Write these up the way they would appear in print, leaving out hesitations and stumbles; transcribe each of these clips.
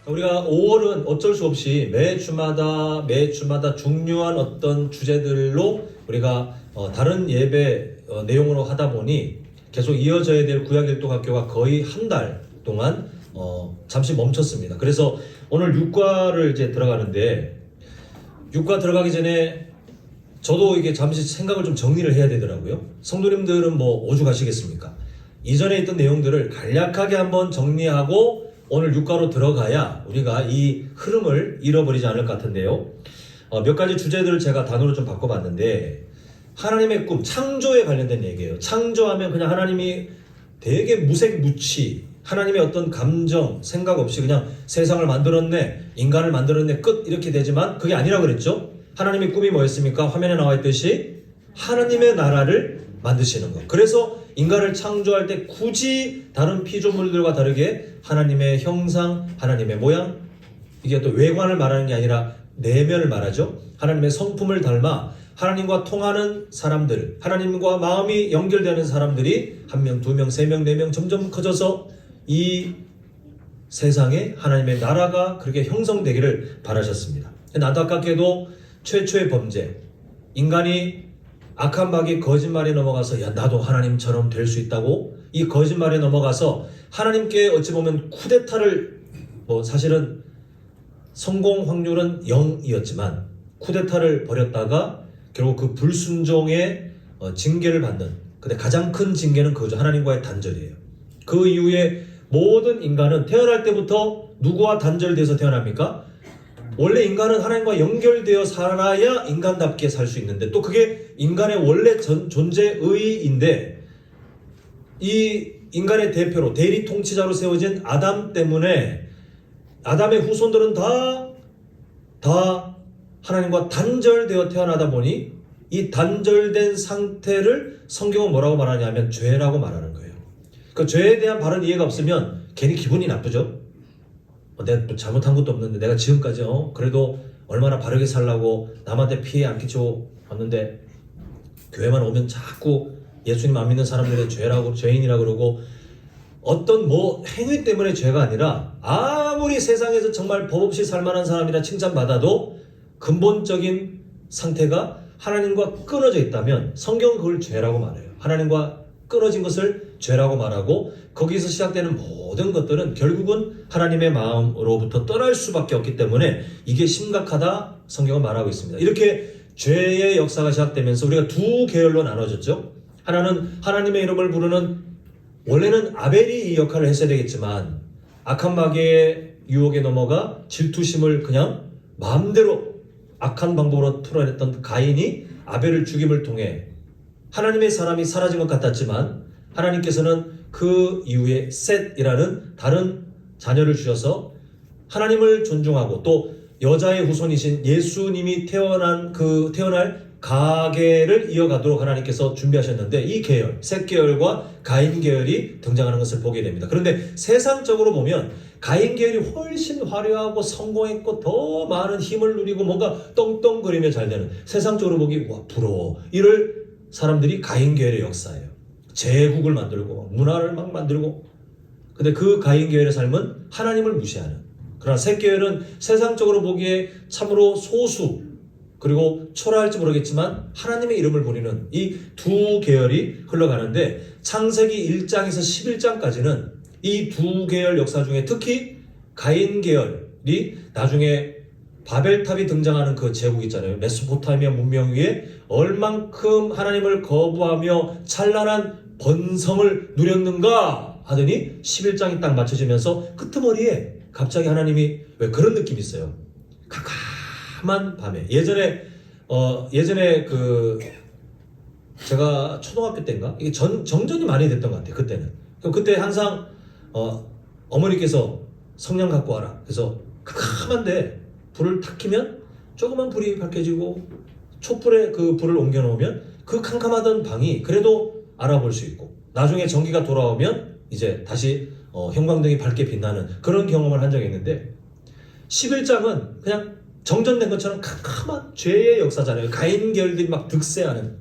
우리가 5월은 어쩔 수 없이 매주마다 중요한 어떤 주제들로 우리가 다른 예배 내용으로 하다 보니 계속 이어져야 될 구약일동학교가 거의 한 달 동안 잠시 멈췄습니다. 그래서 오늘 6과를 이제 들어가는데 6과 들어가기 전에 저도 이게 잠시 생각을 좀 정리를 해야 되더라고요. 성도님들은 뭐 오죽하시겠습니까? 이전에 있던 내용들을 간략하게 한번 정리하고 오늘 6과로 들어가야 우리가 이 흐름을 잃어버리지 않을 것 같은데요. 몇 가지 주제들을 제가 단어로 좀 바꿔봤는데 하나님의 꿈, 창조에 관련된 얘기예요. 창조하면 그냥 하나님이 되게 무색무취 하나님의 어떤 감정, 생각 없이 그냥 세상을 만들었네, 인간을 만들었네, 끝 이렇게 되지만 그게 아니라고 그랬죠. 하나님의 꿈이 뭐였습니까? 화면에 나와 있듯이 하나님의 나라를 만드시는 것. 그래서 인간을 창조할 때 굳이 다른 피조물들과 다르게 하나님의 형상, 하나님의 모양, 이게 또 외관을 말하는 게 아니라 내면을 말하죠. 하나님의 성품을 닮아 하나님과 통하는 사람들, 하나님과 마음이 연결되는 사람들이 1명, 2명, 3명, 4명 점점 커져서 이 세상에 하나님의 나라가 그렇게 형성되기를 바라셨습니다. 안타깝게도 최초의 범죄, 인간이 악한 마귀 거짓말에 넘어가서 야 나도 하나님처럼 될 수 있다고 이 거짓말에 넘어가서 하나님께 어찌 보면 쿠데타를 사실은 성공 확률은 0이었지만 쿠데타를 벌였다가 결국 그 불순종의 징계를 받는, 근데 가장 큰 징계는 그거죠. 하나님과의 단절이에요. 그 이후에 모든 인간은 태어날 때부터 누구와 단절돼서 태어납니까? 원래 인간은 하나님과 연결되어 살아야 인간답게 살 수 있는데 또 그게 인간의 원래 존재의인데 이 인간의 대표로 대리 통치자로 세워진 아담 때문에 아담의 후손들은 다 하나님과 단절되어 태어나다 보니 이 단절된 상태를 성경은 뭐라고 말하냐면 죄라고 말하는 거예요. 그 죄에 대한 바른 이해가 없으면 괜히 기분이 나쁘죠. 내가 잘못한 것도 없는데 내가 지금까지 그래도 얼마나 바르게 살라고 남한테 피해 안 끼치고 왔는데 교회만 오면 자꾸 예수님 안 믿는 사람들의 죄인이라고 그러고 어떤 행위 때문에 죄가 아니라 아무리 세상에서 정말 법 없이 살만한 사람이라 칭찬받아도 근본적인 상태가 하나님과 끊어져 있다면 성경은 그걸 죄라고 말해요. 하나님과 끊어진 것을 죄라고 말하고 거기서 시작되는 모든 것들은 결국은 하나님의 마음으로부터 떠날 수밖에 없기 때문에 이게 심각하다 성경은 말하고 있습니다. 이렇게 죄의 역사가 시작되면서 우리가 두 계열로 나눠졌죠. 하나는 하나님의 이름을 부르는, 원래는 아벨이 이 역할을 했어야 되겠지만 악한 마귀의 유혹에 넘어가 질투심을 그냥 마음대로 악한 방법으로 풀어냈던 가인이 아벨을 죽임을 통해 하나님의 사람이 사라진 것 같았지만 하나님께서는 그 이후에 셋이라는 다른 자녀를 주셔서 하나님을 존중하고 또 여자의 후손이신 예수님이 태어날 가계를 이어가도록 하나님께서 준비하셨는데 이 계열, 셋 계열과 가인 계열이 등장하는 것을 보게 됩니다. 그런데 세상적으로 보면 가인 계열이 훨씬 화려하고 성공했고 더 많은 힘을 누리고 뭔가 떵떵거리며 잘 되는, 세상적으로 보기 부러워 이럴 사람들이 가인 계열의 역사예요. 제국을 만들고 문화를 막 만들고, 근데 그 가인 계열의 삶은 하나님을 무시하는, 그러나 셋 계열은 세상적으로 보기에 참으로 소수 그리고 초라할지 모르겠지만 하나님의 이름을 부리는 이 두 계열이 흘러가는데 창세기 1장에서 11장까지는 이 두 계열 역사 중에 특히 가인 계열이 나중에 바벨탑이 등장하는 그 제국 있잖아요. 메소포타미아 문명 위에 얼만큼 하나님을 거부하며 찬란한 번성을 누렸는가 하더니 11장이 딱 맞춰지면서 끄트머리에 갑자기 하나님이 왜 그런 느낌이 있어요. 캄캄한 밤에 예전에 제가 초등학교 때인가 이게 정전이 많이 됐던 것 같아요. 그때는. 그때 항상 어머니께서 성냥 갖고 와라. 그래서 캄캄한데 불을 탁 켜면 조그만 불이 밝혀지고 촛불에 그 불을 옮겨 놓으면 그 캄캄하던 방이 그래도 알아볼 수 있고 나중에 전기가 돌아오면 이제 다시 형광등이 밝게 빛나는 그런 경험을 한 적이 있는데 11장은 그냥 정전된 것처럼 캄캄한 죄의 역사잖아요. 가인 계열들이 막 득세하는,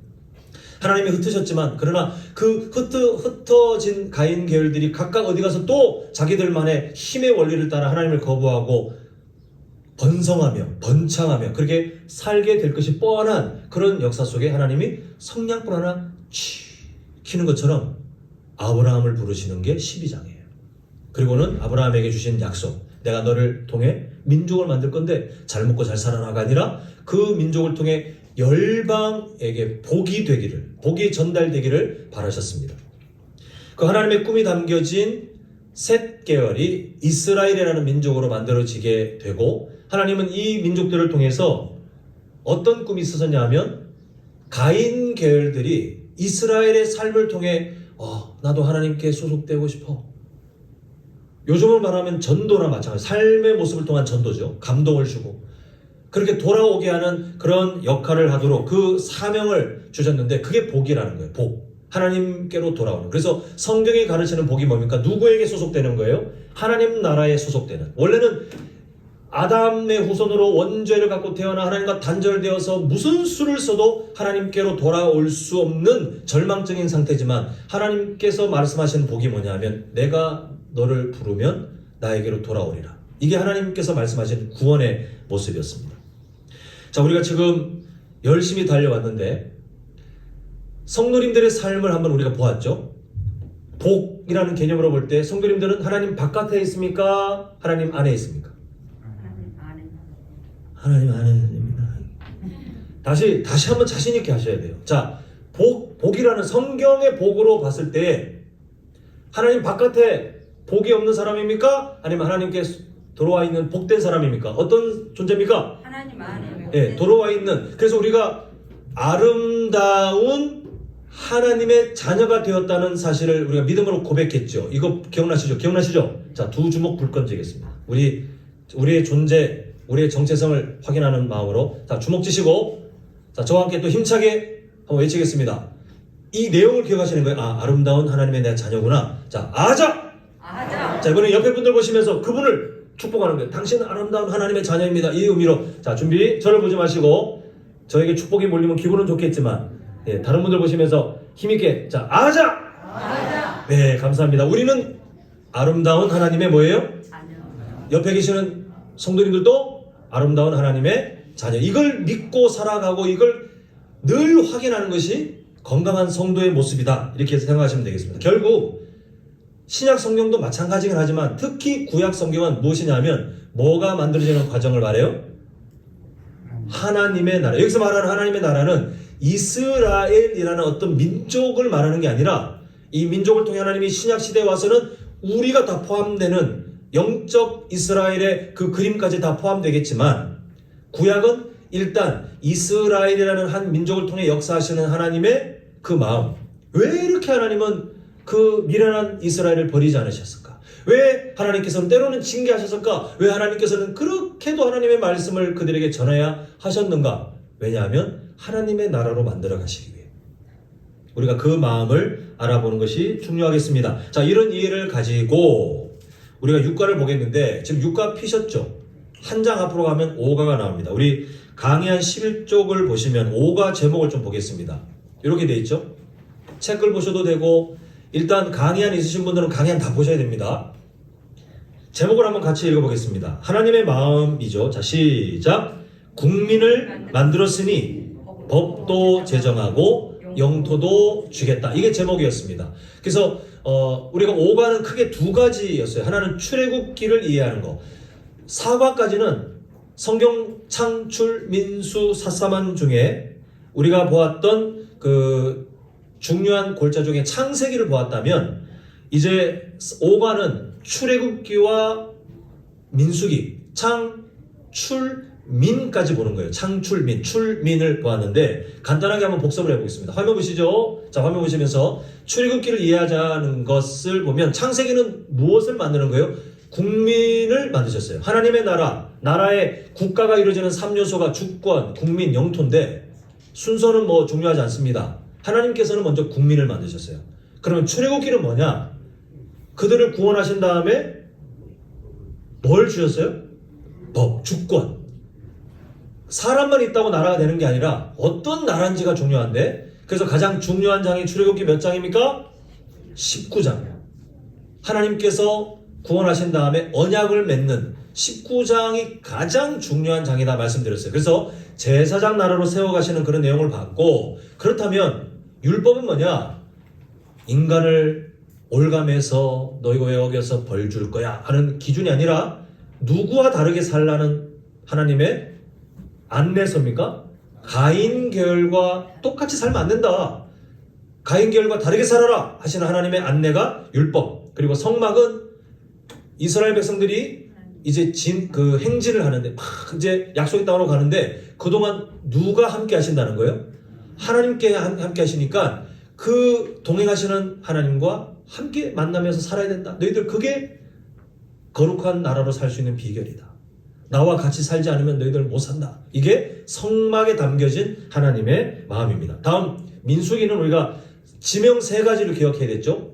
하나님이 흩으셨지만 그러나 그 흩어진 가인 계열들이 각각 어디 가서 또 자기들만의 힘의 원리를 따라 하나님을 거부하고 번성하며 번창하며 그렇게 살게 될 것이 뻔한 그런 역사 속에 하나님이 성냥불 하나 키는 것처럼 아브라함을 부르시는 게 12장이에요. 그리고는 아브라함에게 주신 약속, 내가 너를 통해 민족을 만들 건데 잘 먹고 잘 살아나가 아니라 그 민족을 통해 열방에게 복이 되기를, 복이 전달되기를 바라셨습니다. 그 하나님의 꿈이 담겨진 셋 계열이 이스라엘이라는 민족으로 만들어지게 되고, 하나님은 이 민족들을 통해서 어떤 꿈이 있었냐 하면 가인 계열들이 이스라엘의 삶을 통해 나도 하나님께 소속되고 싶어. 요즘으로 말하면 전도나 마찬가지, 삶의 모습을 통한 전도죠. 감동을 주고 그렇게 돌아오게 하는 그런 역할을 하도록 그 사명을 주셨는데, 그게 복이라는 거예요. 복. 하나님께로 돌아오는. 그래서 성경이 가르치는 복이 뭡니까? 누구에게 소속되는 거예요? 하나님 나라에 소속되는. 원래는 아담의 후손으로 원죄를 갖고 태어나 하나님과 단절되어서 무슨 수를 써도 하나님께로 돌아올 수 없는 절망적인 상태지만, 하나님께서 말씀하시는 복이 뭐냐면 내가 너를 부르면 나에게로 돌아오리라. 이게 하나님께서 말씀하신 구원의 모습이었습니다. 자, 우리가 지금 열심히 달려왔는데 성도님들의 삶을 한번 우리가 보았죠. 복이라는 개념으로 볼 때 성도님들은 하나님 바깥에 있습니까? 하나님 안에 있습니까? 하나님 안에입니다. 다시 한번 자신 있게 하셔야 돼요. 자, 복이라는 성경의 복으로 봤을 때 하나님 바깥에 복이 없는 사람입니까? 아니면 하나님께 들어와 있는 복된 사람입니까? 어떤 존재입니까? 하나님 안에. 네, 들어와 있는. 그래서 우리가 아름다운 하나님의 자녀가 되었다는 사실을 우리가 믿음으로 고백했죠. 이거 기억나시죠? 자, 두 주먹 불 건지겠습니다. 우리의 존재, 우리의 정체성을 확인하는 마음으로, 자, 주먹 쥐시고, 자, 저와 함께 또 힘차게 한번 외치겠습니다. 이 내용을 기억하시는 거예요. 아름다운 하나님의 내 자녀구나. 자, 아자! 자, 이번에 옆에 분들 보시면서 그분을 축복하는 거예요. 당신은 아름다운 하나님의 자녀입니다. 이 의미로. 자, 준비. 저를 보지 마시고, 저에게 축복이 몰리면 기분은 좋겠지만, 다른 분들 보시면서 힘있게, 자, 아자! 네, 감사합니다. 우리는 아름다운 하나님의 뭐예요? 자녀. 옆에 계시는 성도님들도 아름다운 하나님의 자녀. 이걸 믿고 살아가고 이걸 늘 확인하는 것이 건강한 성도의 모습이다. 이렇게 생각하시면 되겠습니다. 결국 신약 성경도 마찬가지긴 하지만 특히 구약 성경은 무엇이냐면 뭐가 만들어지는 과정을 말해요? 하나님의 나라. 여기서 말하는 하나님의 나라는 이스라엘이라는 어떤 민족을 말하는 게 아니라, 이 민족을 통해 하나님이 신약 시대에 와서는 우리가 다 포함되는 영적 이스라엘의 그 그림까지 다 포함되겠지만, 구약은 일단 이스라엘이라는 한 민족을 통해 역사하시는 하나님의 그 마음. 왜 이렇게 하나님은 그 미련한 이스라엘을 버리지 않으셨을까? 왜 하나님께서는 때로는 징계하셨을까? 왜 하나님께서는 그렇게도 하나님의 말씀을 그들에게 전해야 하셨는가? 왜냐하면 하나님의 나라로 만들어 가시기 위해. 우리가 그 마음을 알아보는 것이 중요하겠습니다. 자, 이런 이해를 가지고 우리가 육가를 보겠는데, 지금 육가 피셨죠? 한 장 앞으로 가면 5가가 나옵니다. 우리 강의 11쪽을 보시면 5가 제목을 좀 보겠습니다. 이렇게 돼 있죠? 책을 보셔도 되고, 일단 강의안 있으신 분들은 강의안 다 보셔야 됩니다. 제목을 한번 같이 읽어보겠습니다. 하나님의 마음이죠. 자, 시작. 국민을 만들었으니 법도 제정하고 영토도 주겠다. 이게 제목이었습니다. 그래서 우리가 5과는 크게 두 가지였어요. 하나는 출애굽기를 이해하는 거. 4과까지는 성경 창출, 민수, 사사만 중에 우리가 보았던 그 중요한 골자 중에 창세기를 보았다면, 이제 5과는 출애굽기와 민수기, 창출민까지 보는 거예요. 창출민, 출민을 보았는데 간단하게 한번 복습을 해보겠습니다. 화면 보시죠. 자, 화면 보시면서 출애굽기를 이해하자는 것을 보면 창세기는 무엇을 만드는 거예요? 국민을 만드셨어요. 하나님의 나라의 국가가 이루어지는 3요소가 주권, 국민, 영토인데 순서는 뭐 중요하지 않습니다. 하나님께서는 먼저 국민을 만드셨어요. 그러면 출애굽기는 뭐냐? 그들을 구원하신 다음에 뭘 주셨어요? 법, 주권. 사람만 있다고 나라가 되는 게 아니라 어떤 나라인지가 중요한데, 그래서 가장 중요한 장이 출애굽기 몇 장입니까? 19장. 하나님께서 구원하신 다음에 언약을 맺는 19장이 가장 중요한 장이다 말씀드렸어요. 그래서 제사장 나라로 세워가시는 그런 내용을 봤고, 그렇다면 율법은 뭐냐? 인간을 올감해서 너희가 왜 어겨서 벌 줄 거야 하는 기준이 아니라 누구와 다르게 살라는 하나님의 안내서입니까? 가인 계열과 똑같이 살면 안 된다. 가인 계열과 다르게 살아라 하시는 하나님의 안내가 율법. 그리고 성막은 이스라엘 백성들이 이제 그 행진을 하는데 막 이제 약속의 땅으로 가는데 그동안 누가 함께 하신다는 거예요? 하나님께 함께 하시니까 그 동행하시는 하나님과 함께 만나면서 살아야 된다. 너희들 그게 거룩한 나라로 살 수 있는 비결이다. 나와 같이 살지 않으면 너희들 못 산다. 이게 성막에 담겨진 하나님의 마음입니다. 다음 민수기는 우리가 지명 3가지를 기억해야 됐죠.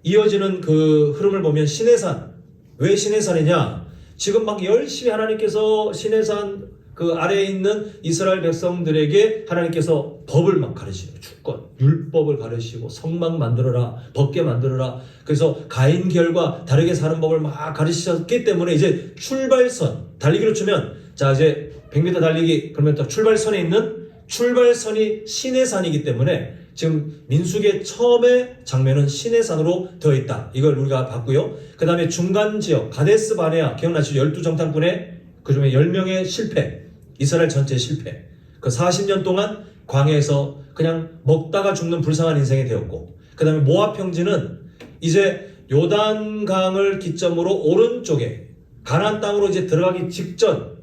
이어지는 그 흐름을 보면 시내산. 왜 시내산이냐? 지금 막 열심히 하나님께서 시내산 그 아래에 있는 이스라엘 백성들에게 하나님께서 법을 막 가르치고 주권, 율법을 가르치고 성막 만들어라, 법궤 만들어라. 그래서 가인 계열과 다르게 사는 법을 막 가르치셨기 때문에 이제 출발선, 달리기로 치면 자 이제 100m 달리기 그러면 또 출발선에 있는 출발선이 시내산이기 때문에 지금 민수기의 처음에 장면은 시내산으로 되어 있다. 이걸 우리가 봤고요. 그 다음에 중간 지역 가데스 바네아 기억나시죠? 12정탐꾼의 그 중에 10명의 실패, 이스라엘 전체 실패. 그 40년 동안 광야에서 그냥 먹다가 죽는 불쌍한 인생이 되었고, 그 다음에 모압 평지는 이제 요단강을 기점으로 오른쪽에 가나안 땅으로 이제 들어가기 직전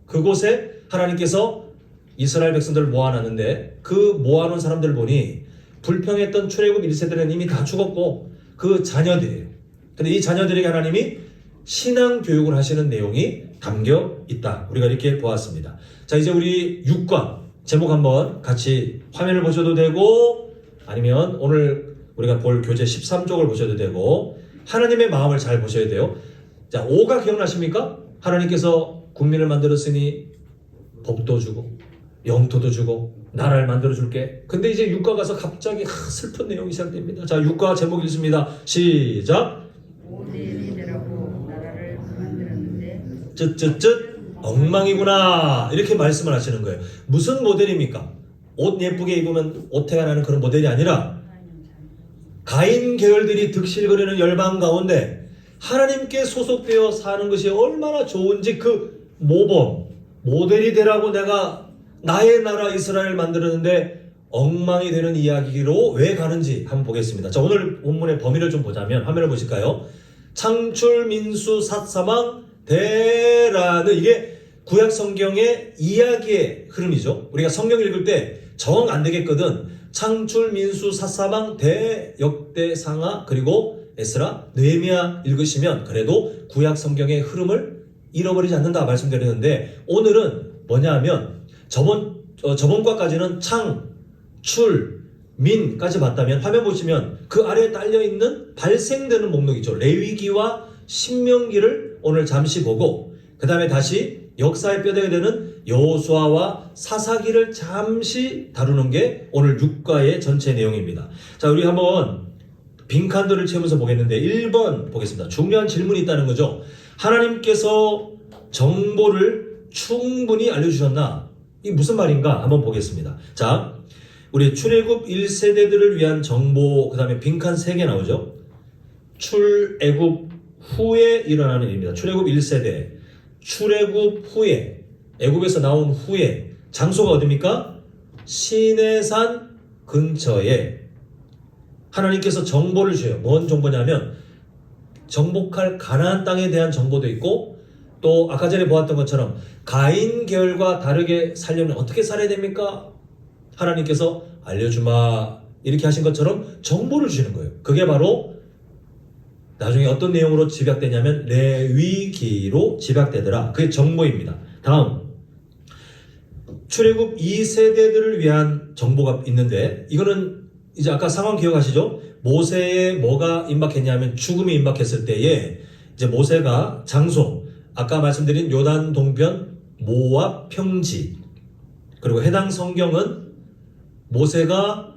그곳에 하나님께서 이스라엘 백성들을 모아놨는데 그 모아놓은 사람들 보니 불평했던 출애굽 1세대는 이미 다 죽었고 그 자녀들이에요. 근데 이 자녀들에게 하나님이 신앙 교육을 하시는 내용이 담겨 있다. 우리가 이렇게 보았습니다. 자, 이제 우리 6과 제목 한번 같이 화면을 보셔도 되고 아니면 오늘 우리가 볼 교재 13쪽을 보셔도 되고 하나님의 마음을 잘 보셔야 돼요. 자, 5가 기억나십니까? 하나님께서 국민을 만들었으니 복도 주고 영토도 주고 나라를 만들어줄게. 근데 이제 6과 가서 갑자기 슬픈 내용이 시작됩니다. 자, 6과 제목 읽습니다. 시작. 모델이라고 나라를 만들었는데 쯧쯧쯧 엉망이구나 이렇게 말씀을 하시는 거예요. 무슨 모델입니까? 옷 예쁘게 입으면 오태가 나는 그런 모델이 아니라 가인 계열들이 득실거리는 열방 가운데 하나님께 소속되어 사는 것이 얼마나 좋은지 그 모범 모델이 되라고 내가 나의 나라 이스라엘을 만들었는데 엉망이 되는 이야기로 왜 가는지 한번 보겠습니다. 자, 오늘 본문의 범위를 좀 보자면 화면을 보실까요? 창출 민수 삿사망 대라는 이게 구약 성경의 이야기의 흐름이죠. 우리가 성경 읽을 때 정 안 되겠거든. 창출 민수 삿사망 대 역대상하 그리고 에스라 느헤미야 읽으시면 그래도 구약 성경의 흐름을 잃어버리지 않는다 말씀드렸는데 오늘은 뭐냐 하면 저번 과까지는 창, 출, 민까지 봤다면 화면 보시면 그 아래에 딸려있는 발생되는 목록이죠. 레위기와 신명기를 오늘 잠시 보고 그 다음에 다시 역사의 뼈대가 되는 여호수아와 사사기를 잠시 다루는 게 오늘 6과의 전체 내용입니다. 자, 우리 한번 빈칸들을 채우면서 보겠는데 1번 보겠습니다. 중요한 질문이 있다는 거죠. 하나님께서 정보를 충분히 알려주셨나? 이게 무슨 말인가? 한번 보겠습니다. 자, 우리 출애굽 1세대들을 위한 정보, 그 다음에 빈칸 3개 나오죠. 출애굽 후에 일어나는 일입니다. 출애굽 1세대, 출애굽 후에, 애굽에서 나온 후에, 장소가 어디입니까? 시내산 근처에 하나님께서 정보를 주셔요. 뭔 정보냐면 정복할 가나안 땅에 대한 정보도 있고 또 아까 전에 보았던 것처럼 가인 계열과 다르게 살려면 어떻게 살아야 됩니까? 하나님께서 알려주마 이렇게 하신 것처럼 정보를 주시는 거예요. 그게 바로 나중에 어떤 내용으로 집약되냐면 레위기로 집약되더라. 그게 정보입니다. 다음 출애굽 2세대들을 위한 정보가 있는데 이거는 이제 아까 상황 기억하시죠? 모세에 뭐가 임박했냐면 죽음이 임박했을 때에 이제 모세가 장소 아까 말씀드린 요단 동편 모압 평지 그리고 해당 성경은 모세가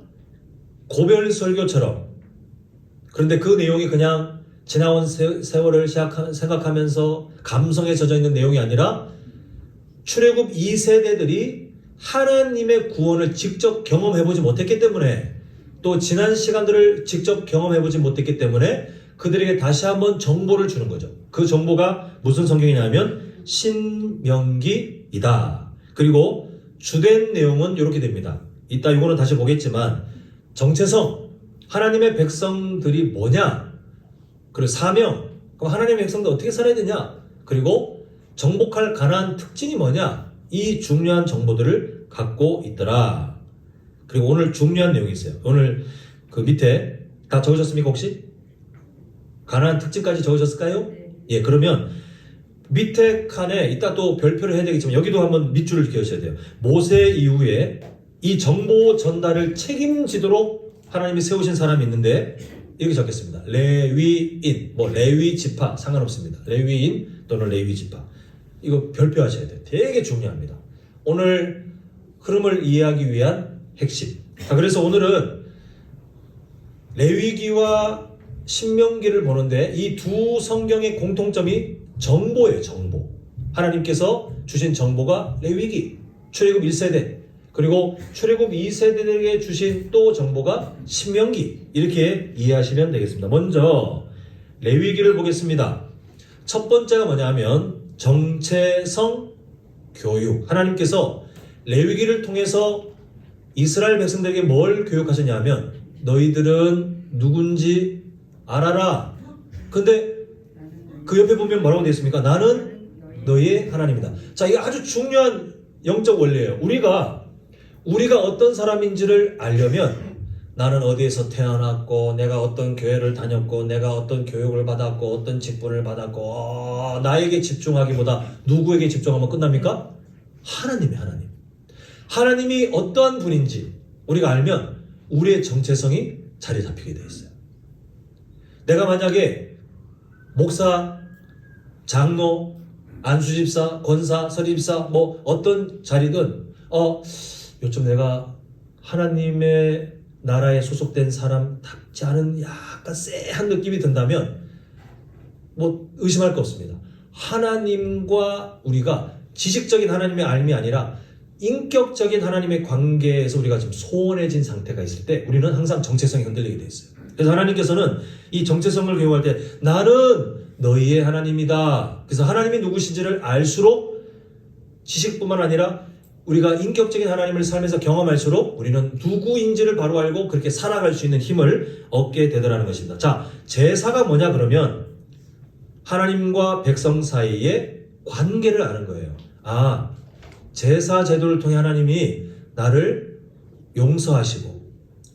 고별 설교처럼, 그런데 그 내용이 그냥 지나온 세월을 생각하면서 감성에 젖어 있는 내용이 아니라 출애굽 2세대들이 하나님의 구원을 직접 경험해보지 못했기 때문에, 또 지난 시간들을 직접 경험해보지 못했기 때문에 그들에게 다시 한번 정보를 주는 거죠. 그 정보가 무슨 성경이냐면 신명기이다. 그리고 주된 내용은 이렇게 됩니다. 이따 이거는 다시 보겠지만, 정체성, 하나님의 백성들이 뭐냐, 그리고 사명, 그럼 하나님의 백성들 어떻게 살아야 되냐, 그리고 정복할 가나안 특징이 뭐냐, 이 중요한 정보들을 갖고 있더라. 그리고 오늘 중요한 내용이 있어요. 오늘 그 밑에 다 적으셨습니까 혹시? 가나안 특징까지 적으셨을까요? 네. 예, 그러면 밑에 칸에 이따 또 별표를 해야 되겠지만 여기도 한번 밑줄을 그으셔야 돼요. 모세 이후에 이 정보 전달을 책임지도록 하나님이 세우신 사람이 있는데 이렇게 적겠습니다. 레위인, 뭐 레위 지파 상관없습니다. 레위인 또는 레위 지파. 이거 별표하셔야 돼요. 되게 중요합니다. 오늘 흐름을 이해하기 위한 핵심. 그래서 오늘은 레위기와 신명기를 보는데 이 두 성경의 공통점이 정보예요. 정보. 하나님께서 주신 정보가 레위기, 출애굽 1세대, 그리고 출애굽 2세대에게 주신 또 정보가 신명기, 이렇게 이해하시면 되겠습니다. 먼저 레위기를 보겠습니다. 첫 번째가 뭐냐면 정체성 교육. 하나님께서 레위기를 통해서 이스라엘 백성들에게 뭘 교육하셨냐면 너희들은 누군지 알아라. 근데 그 옆에 보면 뭐라고 되어 있습니까? 나는 너희의 하나님이다. 자, 이게 아주 중요한 영적 원리예요. 우리가 어떤 사람인지를 알려면 나는 어디에서 태어났고, 내가 어떤 교회를 다녔고, 내가 어떤 교육을 받았고, 어떤 직분을 받았고, 나에게 집중하기보다 누구에게 집중하면 끝납니까? 하나님이 하나님. 하나님이 어떠한 분인지 우리가 알면 우리의 정체성이 자리 잡히게 되어 있어요. 내가 만약에 목사, 장로, 안수집사, 권사, 서리집사, 뭐 어떤 자리든 요즘 내가 하나님의 나라에 소속된 사람답지 않은 약간 쎄한 느낌이 든다면 뭐 의심할 거 없습니다. 하나님과 우리가 지식적인 하나님의 알미 아니라 인격적인 하나님의 관계에서 우리가 지금 소원해진 상태가 있을 때 우리는 항상 정체성이 흔들리게 돼 있어요. 그래서 하나님께서는 이 정체성을 교육할 때 나는 너희의 하나님이다. 그래서 하나님이 누구신지를 알수록 지식뿐만 아니라 우리가 인격적인 하나님을 살면서 경험할수록 우리는 누구인지를 바로 알고 그렇게 살아갈 수 있는 힘을 얻게 되더라는 것입니다. 자, 제사가 뭐냐 그러면 하나님과 백성 사이의 관계를 아는 거예요. 제사 제도를 통해 하나님이 나를 용서하시고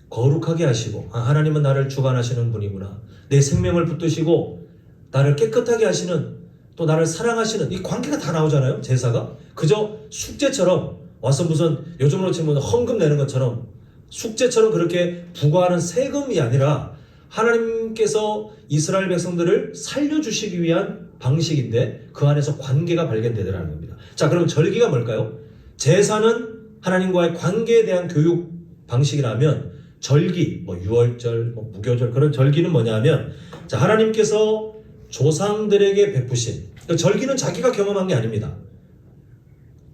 거룩하게 하시고 하나님은 나를 주관하시는 분이구나. 내 생명을 붙드시고 나를 깨끗하게 하시는, 또 나를 사랑하시는 이 관계가 다 나오잖아요. 제사가 그저 숙제처럼 와서 무슨 요즘으로 치면 헌금 내는 것처럼 숙제처럼 그렇게 부과하는 세금이 아니라 하나님께서 이스라엘 백성들을 살려주시기 위한 방식인데 그 안에서 관계가 발견되더라는 겁니다. 자, 그럼 절기가 뭘까요? 제사는 하나님과의 관계에 대한 교육 방식이라면 절기, 뭐 유월절, 뭐 무교절, 그런 절기는 뭐냐면 자, 하나님께서 조상들에게 베푸신, 그러니까 절기는 자기가 경험한 게 아닙니다.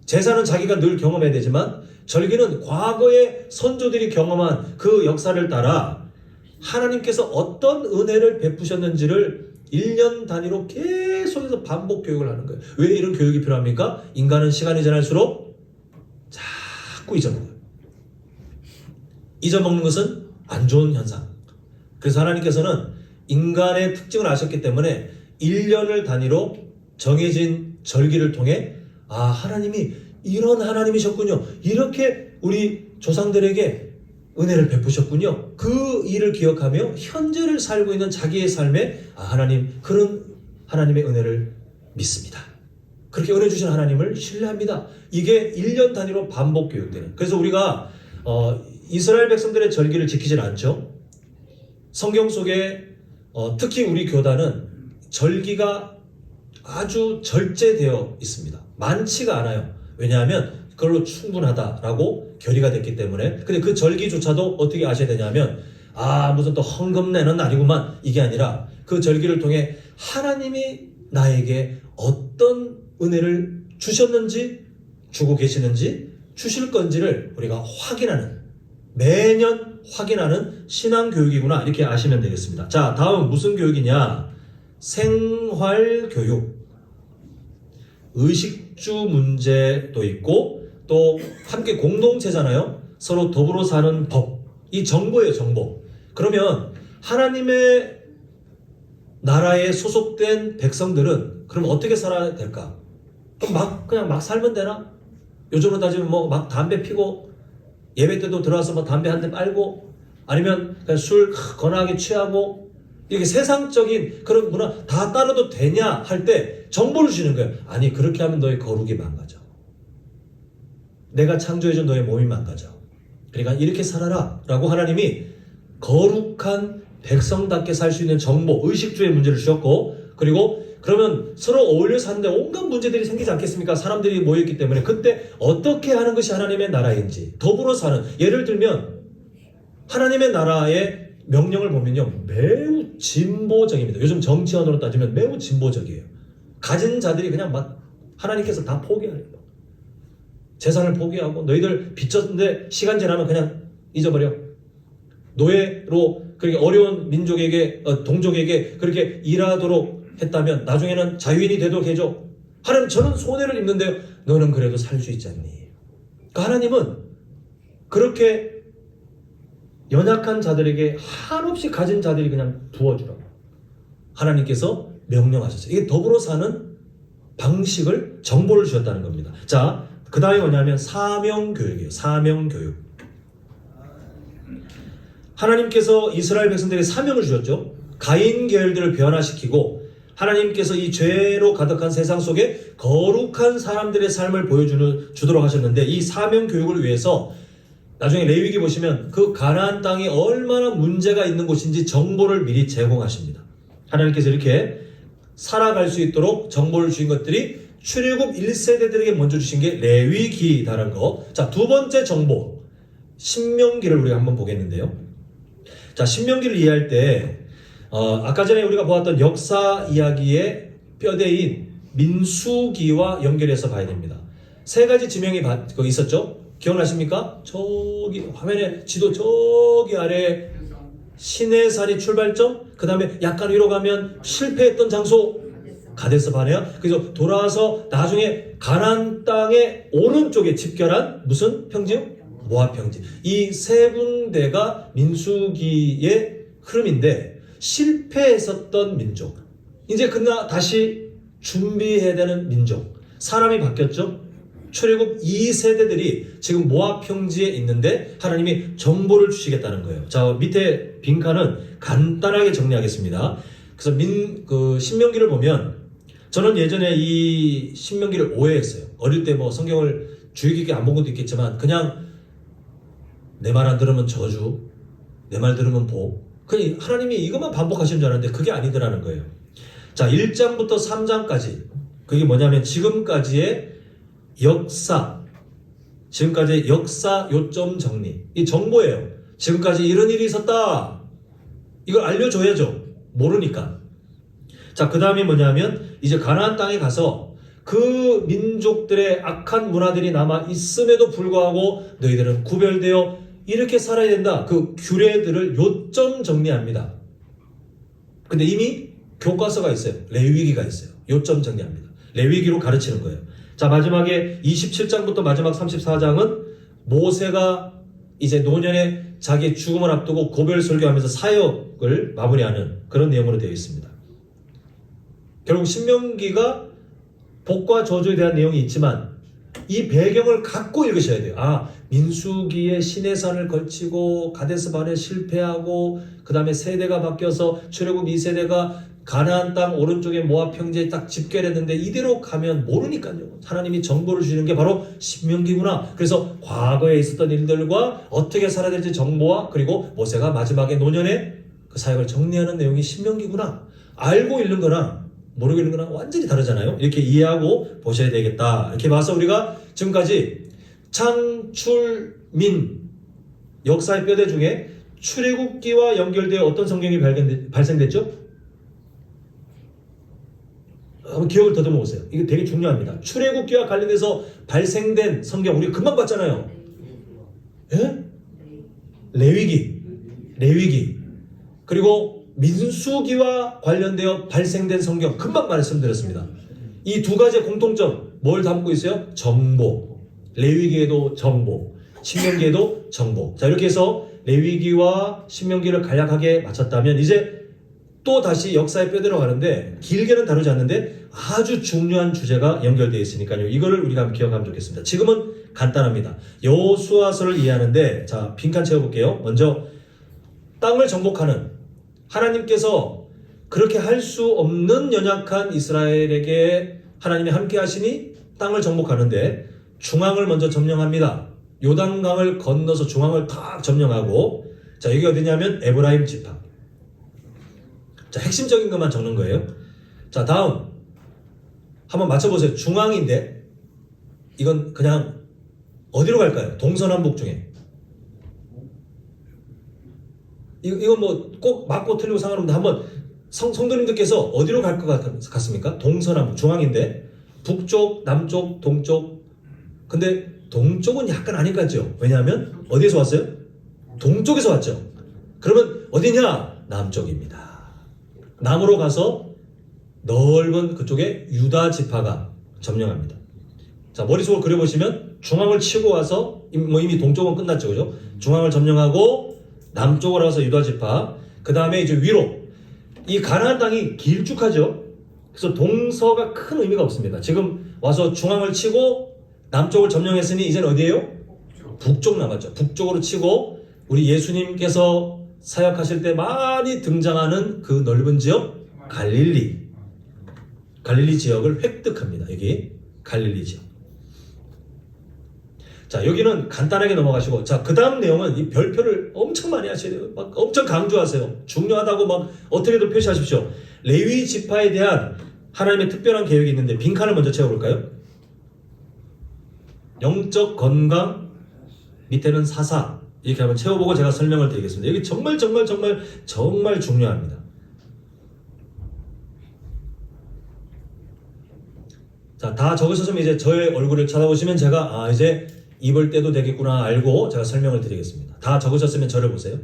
제사는 자기가 늘 경험해야 되지만 절기는 과거의 선조들이 경험한 그 역사를 따라 하나님께서 어떤 은혜를 베푸셨는지를 1년 단위로 계속해서 반복 교육을 하는 거예요. 왜 이런 교육이 필요합니까? 인간은 시간이 지날수록 자꾸 잊어먹어요. 잊어먹는 것은 안 좋은 현상. 그래서 하나님께서는 인간의 특징을 아셨기 때문에 1년을 단위로 정해진 절기를 통해 하나님이 이런 하나님이셨군요. 이렇게 우리 조상들에게 은혜를 베푸셨군요. 그 일을 기억하며 현재를 살고 있는 자기의 삶에 하나님, 그런 하나님의 은혜를 믿습니다. 그렇게 은혜 주신 하나님을 신뢰합니다. 이게 1년 단위로 반복 교육되는. 그래서 우리가 이스라엘 백성들의 절기를 지키질 않죠. 성경 속에 특히 우리 교단은 절기가 아주 절제되어 있습니다. 많지가 않아요. 왜냐하면 그걸로 충분하다라고 결의가 됐기 때문에. 근데 그 절기조차도 어떻게 아셔야 되냐면 무슨 또 헌금내는 아니구만, 이게 아니라 그 절기를 통해 하나님이 나에게 어떤 은혜를 주셨는지, 주고 계시는지, 주실 건지를 우리가 확인하는, 매년 확인하는 신앙교육이구나, 이렇게 아시면 되겠습니다. 자, 다음 무슨 교육이냐? 생활교육. 의식주 문제도 있고 또 함께 공동체잖아요. 서로 더불어 사는 법. 이 정보예요, 정보. 그러면 하나님의 나라에 소속된 백성들은 그럼 어떻게 살아야 될까? 그냥 막 살면 되나? 요즘으로 따지면 뭐 막 담배 피고 예배 때도 들어와서 뭐 담배 한 대 빨고 아니면 그냥 술 거나하게 취하고 이렇게 세상적인 그런 문화 다 따라도 되냐 할 때 정보를 주시는 거예요. 아니, 그렇게 하면 너의 거룩이 망가져. 내가 창조해준 너의 몸이 망가져. 그러니까 이렇게 살아라 라고 하나님이 거룩한 백성답게 살 수 있는 정보, 의식주의 문제를 주셨고, 그리고 그러면 서로 어울려 사는데 온갖 문제들이 생기지 않겠습니까? 사람들이 모여있기 때문에 그때 어떻게 하는 것이 하나님의 나라인지, 더불어 사는, 예를 들면 하나님의 나라의 명령을 보면요, 매우 진보적입니다. 요즘 정치언어로 따지면 매우 진보적이에요. 가진 자들이 그냥 막 하나님께서 다 포기하래요. 재산을 포기하고 너희들 빚졌는데 시간 지나면 그냥 잊어버려. 노예로 그렇게 어려운 민족에게 동족에게 그렇게 일하도록 했다면 나중에는 자유인이 되도록 해줘. 하나님, 저는 손해를 입는데요, 너는 그래도 살 수 있지 않니? 그러니까 하나님은 그렇게 연약한 자들에게 한없이 가진 자들이 그냥 부어주라고 하나님께서 명령하셨어요. 이게 더불어 사는 방식을, 정보를 주셨다는 겁니다. 자, 그 다음에 뭐냐면 사명교육이에요. 사명교육. 하나님께서 이스라엘 백성들에게 사명을 주셨죠. 가인 계열들을 변화시키고 하나님께서 이 죄로 가득한 세상 속에 거룩한 사람들의 삶을 보여주도록 하셨는데, 이 사명교육을 위해서 나중에 레위기 보시면 그 가나안 땅이 얼마나 문제가 있는 곳인지 정보를 미리 제공하십니다. 하나님께서 이렇게 살아갈 수 있도록 정보를 주신 것들이 출애굽 1세대들에게 먼저 주신 게 레위기다라는 거. 자, 두 번째 정보, 신명기를 우리가 한번 보겠는데요. 자, 신명기를 이해할 때 아까 전에 우리가 보았던 역사 이야기의 뼈대인 민수기와 연결해서 봐야 됩니다. 세 가지 지명이 있었죠? 기억나십니까? 저기 화면에 지도 저기 아래 시내살이 출발점, 그 다음에 약간 위로 가면 실패했던 장소 가데스 바네아. 그래서 돌아와서 나중에 가나안 땅의 오른쪽에 집결한 무슨 평지요? 모압 평지. 이 세 군데가 민수기의 흐름인데, 실패했었던 민족, 이제 다시 준비해야 되는 민족, 사람이 바뀌었죠. 출애굽 2세대들이 지금 모압 평지에 있는데 하나님이 정보를 주시겠다는 거예요. 자, 밑에 빈칸은 간단하게 정리하겠습니다. 그래서 신명기를 보면, 저는 예전에 이 신명기를 오해했어요. 어릴 때 뭐 성경을 주의 깊게 안 본 것도 있겠지만 그냥 내 말 안 들으면 저주, 내 말 들으면 복, 그냥 하나님이 이것만 반복하시는 줄 알았는데 그게 아니더라는 거예요. 자, 1장부터 3장까지 그게 뭐냐면 지금까지의 역사, 지금까지의 역사 요점 정리, 이 정보예요. 지금까지 이런 일이 있었다, 이걸 알려줘야죠. 모르니까. 자, 그 다음이 뭐냐면 이제 가나안 땅에 가서 그 민족들의 악한 문화들이 남아 있음에도 불구하고 너희들은 구별되어 이렇게 살아야 된다, 그 규례들을 요점 정리합니다. 근데 이미 교과서가 있어요. 레위기가 있어요. 요점 정리합니다. 레위기로 가르치는 거예요. 자, 마지막에 27장부터 마지막 34장은 모세가 이제 노년에 자기 죽음을 앞두고 고별 설교하면서 사역을 마무리하는 그런 내용으로 되어 있습니다. 결국 신명기가 복과 저주에 대한 내용이 있지만 이 배경을 갖고 읽으셔야 돼요. 민수기에 시내산을 걸치고 가데스 바네 실패하고 그 다음에 세대가 바뀌어서 출애굽 2세대가 가나안 땅 오른쪽에 모압 평지에 딱 집결했는데 이대로 가면 모르니까요. 하나님이 정보를 주시는 게 바로 신명기구나. 그래서 과거에 있었던 일들과 어떻게 살아야 될지 정보와, 그리고 모세가 마지막에 노년에 그 사역을 정리하는 내용이 신명기구나. 알고 읽는 거랑 모르고 읽는 거랑 완전히 다르잖아요. 이렇게 이해하고 보셔야 되겠다. 이렇게 봐서 우리가 지금까지 창출민 역사의 뼈대 중에 출애굽기와 연결되어 어떤 성경이 발생됐죠? 한번 기억을 더듬어 보세요. 이게 되게 중요합니다. 출애굽기와 관련돼서 발생된 성경 우리 금방 봤잖아요. 예? 레위기. 그리고 민수기와 관련되어 발생된 성경 금방 말씀드렸습니다. 이 두 가지의 공통점 뭘 담고 있어요? 정보. 레위기에도 정보, 신명기에도 정보. 자, 이렇게 해서 레위기와 신명기를 간략하게 마쳤다면 이제 또 다시 역사에 뼈들어가는데 길게는 다루지 않는데 아주 중요한 주제가 연결되어 있으니까요. 이거를 우리가 기억하면 좋겠습니다. 지금은 간단합니다. 여호수아서를 이해하는데 자, 빈칸 채워볼게요. 먼저 땅을 정복하는 하나님께서 그렇게 할 수 없는 연약한 이스라엘에게 하나님이 함께 하시니 땅을 정복하는데 중앙을 먼저 점령합니다. 요단강을 건너서 중앙을 탁 점령하고 자, 여기 어디냐면 에브라임 지파. 자, 핵심적인 것만 적는 거예요. 자, 다음 한번 맞춰보세요. 중앙인데 이건 그냥 어디로 갈까요? 동서남북 중에 이건 뭐 꼭 맞고 틀리고 상관없는데 한번 성도님들께서 어디로 갈 것 같습니까? 동서남북 중앙인데 북쪽, 남쪽, 동쪽. 근데 동쪽은 약간 아닌 것 같죠? 왜냐하면 어디에서 왔어요? 동쪽에서 왔죠. 그러면 어디냐? 남쪽입니다. 남으로 가서 넓은 그쪽에 유다 지파가 점령합니다. 자, 머릿속으로 그려보시면 중앙을 치고 와서 이미 동쪽은 끝났죠, 그죠? 중앙을 점령하고 남쪽으로 가서 유다 지파, 그 다음에 이제 위로 이 가나안 땅이 길쭉하죠. 그래서 동서가 큰 의미가 없습니다. 지금 와서 중앙을 치고 남쪽을 점령했으니 이제는 어디예요? 북쪽 남았죠. 북쪽으로 치고 우리 예수님께서 사역하실 때 많이 등장하는 그 넓은 지역 갈릴리 지역을 획득합니다. 여기 갈릴리 지역. 자, 여기는 간단하게 넘어가시고 자, 그 다음 내용은 이 별표를 엄청 많이 하셔야 돼요. 막 엄청 강조하세요. 중요하다고 막 어떻게든 표시하십시오. 레위 지파에 대한 하나님의 특별한 계획이 있는데 빈칸을 먼저 채워볼까요? 영적 건강 밑에는 사사 이렇게 한번 채워보고 제가 설명을 드리겠습니다. 여기 정말 중요합니다. 자, 다 적으셨으면 이제 저의 얼굴을 쳐다보시면 제가 이제 입을 때도 되겠구나 알고 제가 설명을 드리겠습니다. 다 적으셨으면 저를 보세요.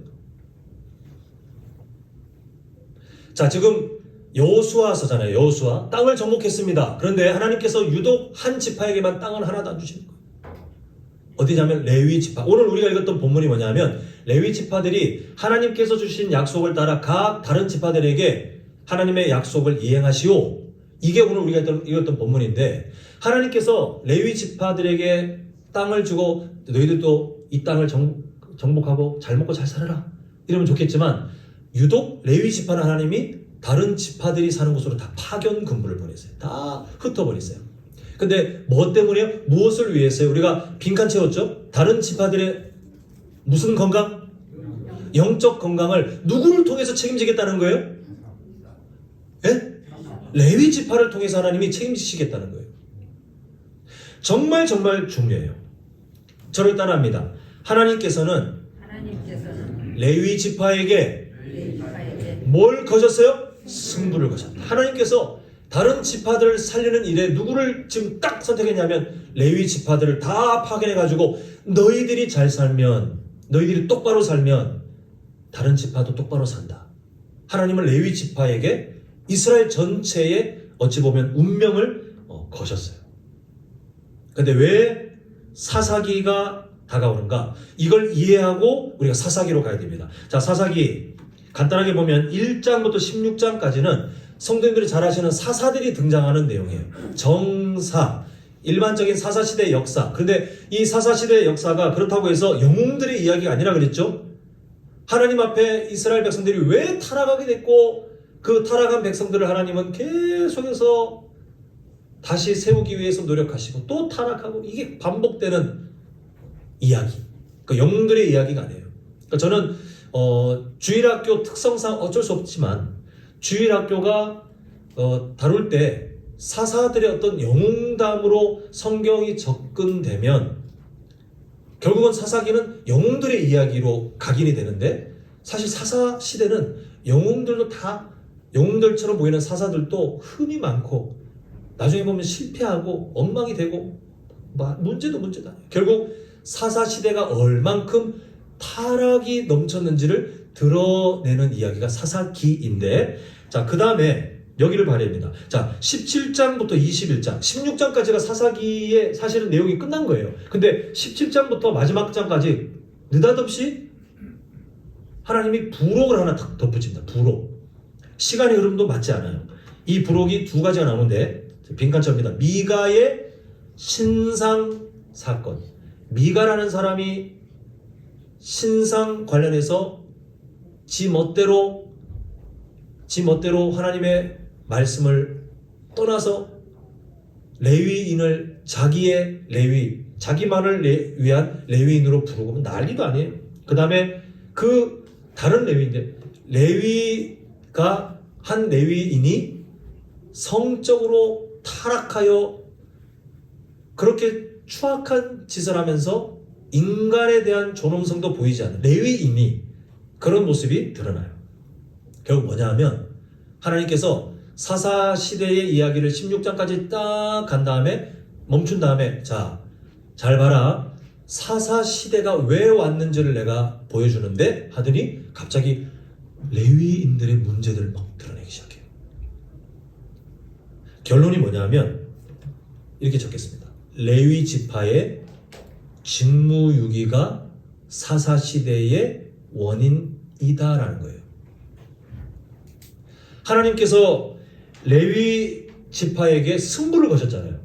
자, 지금 여호수아서잖아요. 여호수아 땅을 정복했습니다. 그런데 하나님께서 유독 한 지파에게만 땅을 하나도 안 주시는 거예요. 어디냐면 레위 지파. 오늘 우리가 읽었던 본문이 뭐냐면 레위 지파들이 하나님께서 주신 약속을 따라 각 다른 지파들에게 하나님의 약속을 이행하시오. 이게 오늘 우리가 읽었던 본문인데 하나님께서 레위 지파들에게 땅을 주고 너희들도 이 땅을 정복하고 잘 먹고 잘 살아라 이러면 좋겠지만 유독 레위 지파는 하나님이 다른 지파들이 사는 곳으로 다 파견 근무를 보냈어요. 다 흩어버렸어요. 근데 뭐 때문에요? 무엇을 위해서요? 우리가 빈칸 채웠죠? 다른 지파들의 무슨 건강? 영적 건강을 누구를 통해서 책임지겠다는 거예요? 예? 레위 지파를 통해서 하나님이 책임지시겠다는 거예요. 정말 중요해요. 저를 따라합니다. 하나님께서는 레위 지파에게 뭘 거셨어요? 승부를 거셨다. 하나님께서 다른 지파들을 살리는 일에 누구를 지금 딱 선택했냐면 레위 지파들을 다 파견해가지고 너희들이 잘 살면 너희들이 똑바로 살면 다른 지파도 똑바로 산다. 하나님은 레위 지파에게 이스라엘 전체에 어찌 보면 운명을 거셨어요. 근데 왜 사사기가 다가오는가? 이걸 이해하고 우리가 사사기로 가야 됩니다. 자, 사사기 간단하게 보면 1장부터 16장까지는 성도님들이 잘 아시는 사사들이 등장하는 내용이에요. 정사, 일반적인 사사시대의 역사. 그런데 이 사사시대의 역사가 그렇다고 해서 영웅들의 이야기가 아니라 그랬죠. 하나님 앞에 이스라엘 백성들이 왜 타락하게 됐고 그 타락한 백성들을 하나님은 계속해서 다시 세우기 위해서 노력하시고 또 타락하고 이게 반복되는 이야기. 그 영웅들의 이야기가 아니에요. 그러니까 저는 주일학교 특성상 어쩔 수 없지만 주일학교가 다룰 때 사사들의 어떤 영웅담으로 성경이 접근되면 결국은 사사기는 영웅들의 이야기로 각인이 되는데 사실 사사 시대는 영웅들도 다 영웅들처럼 보이는 사사들도 흠이 많고 나중에 보면 실패하고 엉망이 되고 문제도 문제다. 결국 사사 시대가 얼만큼 타락이 넘쳤는지를 드러내는 이야기가 사사기인데, 자, 그 다음에 여기를 봐야 됩니다. 자, 17장부터 21장, 16장까지가 사사기의 사실은 내용이 끝난 거예요. 근데 17장부터 마지막 장까지 느닷없이 하나님이 부록을 하나 덧붙입니다. 부록. 시간의 흐름도 맞지 않아요. 이 부록이 두 가지가 나오는데 빈칸처럼입니다. 미가의 신상 사건. 미가라는 사람이 신상 관련해서 지 멋대로 하나님의 말씀을 떠나서 레위인을 자기만을 위한 레위인으로 부르고 난리도 아니에요. 그 다음에 그 다른 레위가 한 레위인이 성적으로 타락하여 그렇게 추악한 짓을 하면서 인간에 대한 존엄성도 보이지 않는 레위인이 그런 모습이 드러나요. 결국 뭐냐 하면 하나님께서 사사 시대의 이야기를 16장까지 딱 간 다음에 멈춘 다음에 자, 잘 봐라. 사사 시대가 왜 왔는지를 내가 보여주는데 하더니 갑자기 레위인들의 문제들을 막 드러내기 시작해요. 결론이 뭐냐면 이렇게 적겠습니다. 레위 지파의 직무유기가 사사 시대의 원인이다라는 거예요. 하나님께서 레위 지파에게 승부를 거셨잖아요.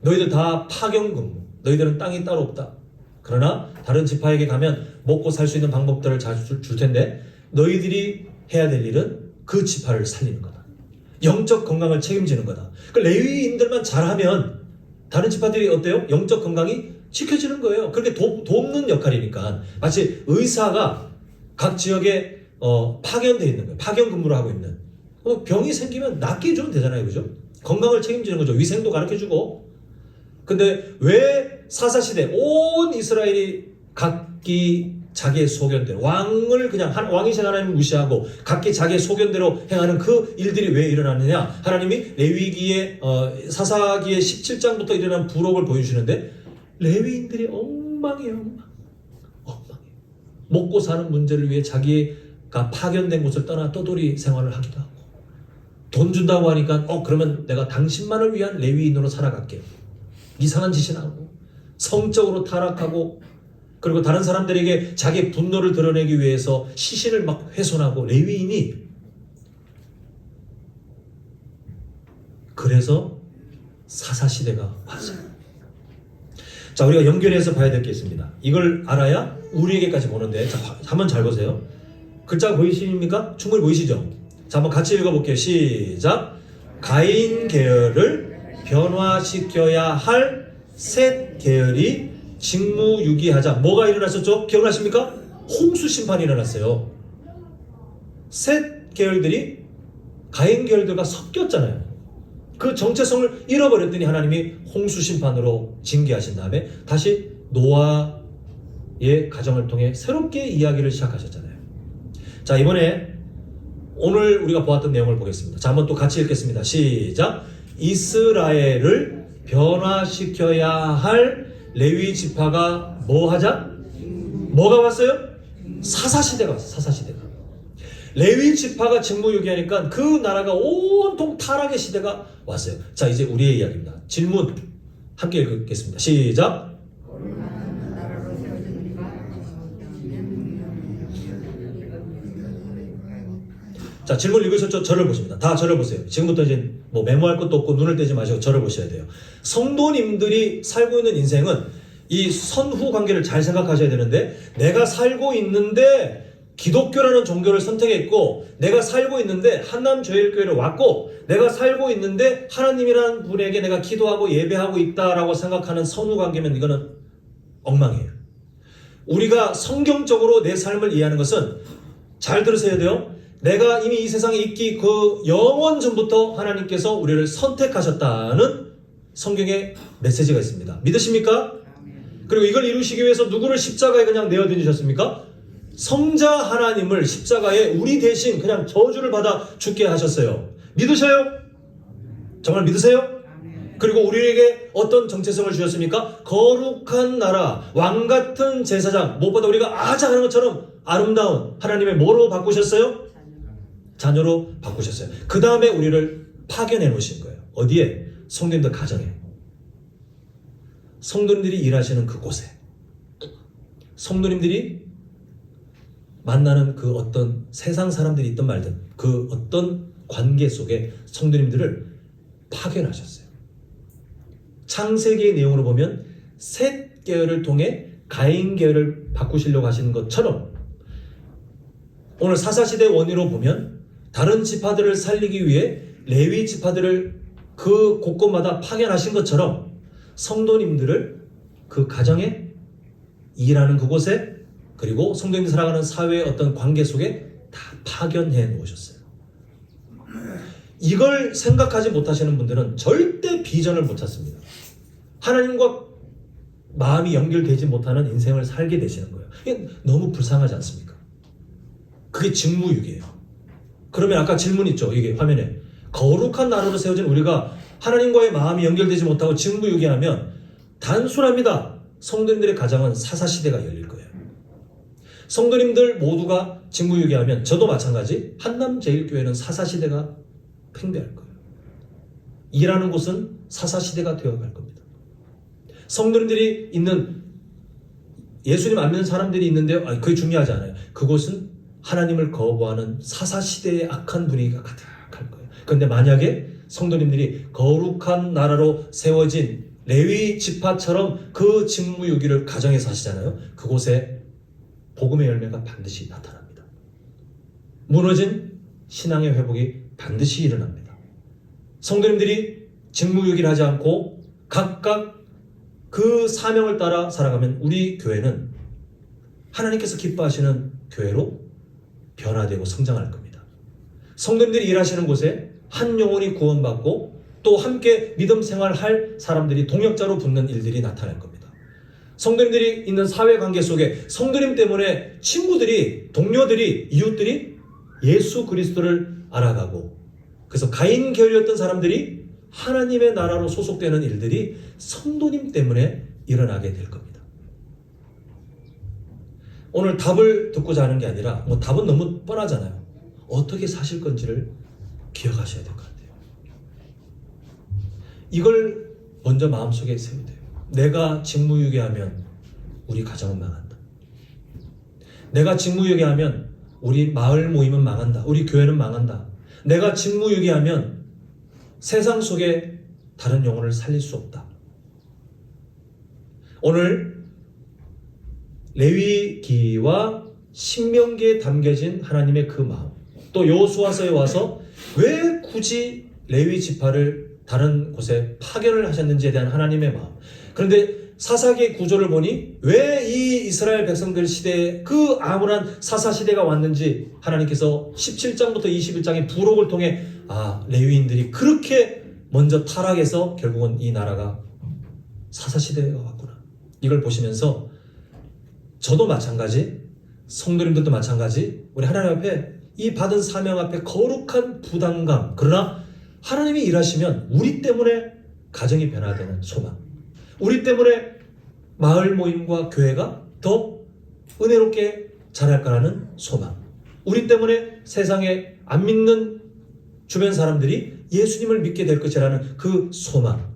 너희들 다 파견근무, 너희들은 땅이 따로 없다. 그러나 다른 지파에게 가면 먹고 살 수 있는 방법들을 잘 줄 텐데 너희들이 해야 될 일은 그 지파를 살리는 거다. 영적 건강을 책임지는 거다. 그 레위인들만 잘하면 다른 지파들이 어때요? 영적 건강이 지켜지는 거예요. 그렇게 돕는 역할이니까. 마치 의사가 각 지역에 파견되어 있는 거예요. 파견 근무를 하고 있는. 병이 생기면 낫게 해주면 되잖아요. 그죠? 건강을 책임지는 거죠. 위생도 가르쳐주고. 근데 왜 사사시대 온 이스라엘이 각기 자기의 소견대로 왕을 그냥 왕이신 하나님을 무시하고 각기 자기의 소견대로 행하는 그 일들이 왜 일어났느냐? 하나님이 레위기의 사사기의 17장부터 일어난 부록을 보여주시는데 레위인들이 엉망이에요. 엉망이에요. 먹고 사는 문제를 위해 자기가 파견된 곳을 떠나 떠돌이 생활을 하기도 하고 돈 준다고 하니까 그러면 내가 당신만을 위한 레위인으로 살아갈게요. 이상한 짓이나 하고 성적으로 타락하고 그리고 다른 사람들에게 자기의 분노를 드러내기 위해서 시신을 막 훼손하고 레위인이 그래서 사사시대가 왔어요. 자, 우리가 연결해서 봐야 될 게 있습니다. 이걸 알아야 우리에게까지 보는데 자, 한번 잘 보세요. 글자가 보이십니까? 충분히 보이시죠? 자, 한번 같이 읽어볼게요. 시작. 가인 계열을 변화시켜야 할 셋 계열이 직무유기하자. 뭐가 일어났었죠? 기억나십니까? 홍수 심판이 일어났어요. 셋 계열들이 가인 계열들과 섞였잖아요. 그 정체성을 잃어버렸더니 하나님이 홍수 심판으로 징계하신 다음에 다시 노아의 가정을 통해 새롭게 이야기를 시작하셨잖아요. 자, 이번에 오늘 우리가 보았던 내용을 보겠습니다. 자, 한번 또 같이 읽겠습니다. 시작. 이스라엘을 변화시켜야 할 레위 지파가 뭐 하자? 뭐가 왔어요? 사사시대가 왔어요. 사사시대가. 레위 지파가 직무유기하니까 그 나라가 온통 타락의 시대가 왔어요. 자, 이제 우리의 이야기입니다. 질문 함께 읽겠습니다. 시작. 자, 질문 읽으셨죠? 저를 보십니다. 다 저를 보세요. 지금부터 이제 뭐 메모할 것도 없고 눈을 떼지 마시고 저를 보셔야 돼요. 성도님들이 살고 있는 인생은 이 선후 관계를 잘 생각하셔야 되는데 내가 살고 있는데 기독교라는 종교를 선택했고 내가 살고 있는데 한남조일교회를 왔고 내가 살고 있는데 하나님이라는 분에게 내가 기도하고 예배하고 있다라고 생각하는 선후 관계면 이거는 엉망이에요. 우리가 성경적으로 내 삶을 이해하는 것은 잘 들으셔야 돼요. 내가 이미 이 세상에 있기 그 영원 전부터 하나님께서 우리를 선택하셨다는 성경의 메시지가 있습니다. 믿으십니까? 그리고 이걸 이루시기 위해서 누구를 십자가에 그냥 내어드리셨습니까? 성자 하나님을 십자가에 우리 대신 그냥 저주를 받아 죽게 하셨어요. 믿으셔요? 정말 믿으세요? 그리고 우리에게 어떤 정체성을 주셨습니까? 거룩한 나라, 왕같은 제사장, 무엇보다 우리가 아자하는 것처럼 아름다운 하나님의 뭐로 바꾸셨어요? 자녀로 바꾸셨어요. 그 다음에 우리를 파견해 놓으신 거예요. 어디에? 성도님들 가정에. 성도님들이 일하시는 그곳에. 성도님들이 만나는 그 어떤 세상 사람들이 있든 말든 그 어떤 관계 속에 성도님들을 파견하셨어요. 창세기의 내용으로 보면 셋 계열을 통해 가인 계열을 바꾸시려고 하시는 것처럼 오늘 사사시대 원의로 보면 다른 지파들을 살리기 위해 레위 지파들을 그 곳곳마다 파견하신 것처럼 성도님들을 그 가정에 일하는 그곳에 그리고 성도님이 살아가는 사회의 어떤 관계 속에 다 파견해 놓으셨어요. 이걸 생각하지 못하시는 분들은 절대 비전을 못 찾습니다. 하나님과 마음이 연결되지 못하는 인생을 살게 되시는 거예요. 이게 너무 불쌍하지 않습니까? 그게 직무유기예요. 그러면 아까 질문 있죠? 이게 화면에. 거룩한 나라로 세워진 우리가 하나님과의 마음이 연결되지 못하고 직무유기하면 단순합니다. 성도님들의 가정은 사사시대가 열릴 거예요. 성도님들 모두가 직무유기하면 저도 마찬가지 한남제일교회는 사사시대가 팽배할 거예요. 일하는 곳은 사사시대가 되어갈 겁니다. 성도님들이 있는 예수님 안 믿는 사람들이 있는데요. 그게 중요하지 않아요. 그곳은 하나님을 거부하는 사사시대의 악한 분위기가 가득할 거예요. 그런데 만약에 성도님들이 거룩한 나라로 세워진 레위 지파처럼 그 직무유기를 가정에서 하시잖아요. 그곳에 복음의 열매가 반드시 나타납니다. 무너진 신앙의 회복이 반드시 일어납니다. 성도님들이 직무유기를 하지 않고 각각 그 사명을 따라 살아가면 우리 교회는 하나님께서 기뻐하시는 교회로 변화되고 성장할 겁니다. 성도님들이 일하시는 곳에 한 영혼이 구원받고 또 함께 믿음 생활할 사람들이 동역자로 붙는 일들이 나타날 겁니다. 성도님들이 있는 사회관계 속에 성도님 때문에 친구들이, 동료들이, 이웃들이 예수 그리스도를 알아가고 그래서 가인 계열이었던 사람들이 하나님의 나라로 소속되는 일들이 성도님 때문에 일어나게 될 겁니다. 오늘 답을 듣고자 하는 게 아니라 답은 너무 뻔하잖아요. 어떻게 사실 건지를 기억하셔야 될 것 같아요. 이걸 먼저 마음속에 세워야 돼요. 내가 직무유기하면 우리 가정은 망한다. 내가 직무유기하면 우리 마을 모임은 망한다. 우리 교회는 망한다. 내가 직무유기하면 세상 속에 다른 영혼을 살릴 수 없다. 오늘 레위기와 신명기에 담겨진 하나님의 그 마음, 또 여호수아서에 와서 왜 굳이 레위 지파를 다른 곳에 파견을 하셨는지에 대한 하나님의 마음. 그런데 사사기의 구조를 보니 왜 이 이스라엘 백성들 시대에 그 암울한 사사 시대가 왔는지 하나님께서 17장부터 21장의 부록을 통해 레위인들이 그렇게 먼저 타락해서 결국은 이 나라가 사사 시대가 왔구나. 이걸 보시면서 저도 마찬가지, 성도님들도 마찬가지, 우리 하나님 앞에 이 받은 사명 앞에 거룩한 부담감, 그러나 하나님이 일하시면 우리 때문에 가정이 변화되는 소망, 우리 때문에 마을 모임과 교회가 더 은혜롭게 자랄 거라는 소망, 우리 때문에 세상에 안 믿는 주변 사람들이 예수님을 믿게 될 것이라는 그 소망,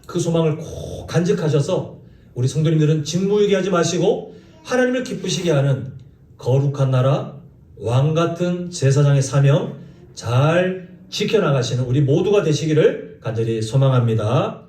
그 소망을 꼭 간직하셔서 우리 성도님들은 직무유기하지 마시고 하나님을 기쁘시게 하는 거룩한 나라, 왕같은 제사장의 사명 잘 지켜나가시는 우리 모두가 되시기를 간절히 소망합니다.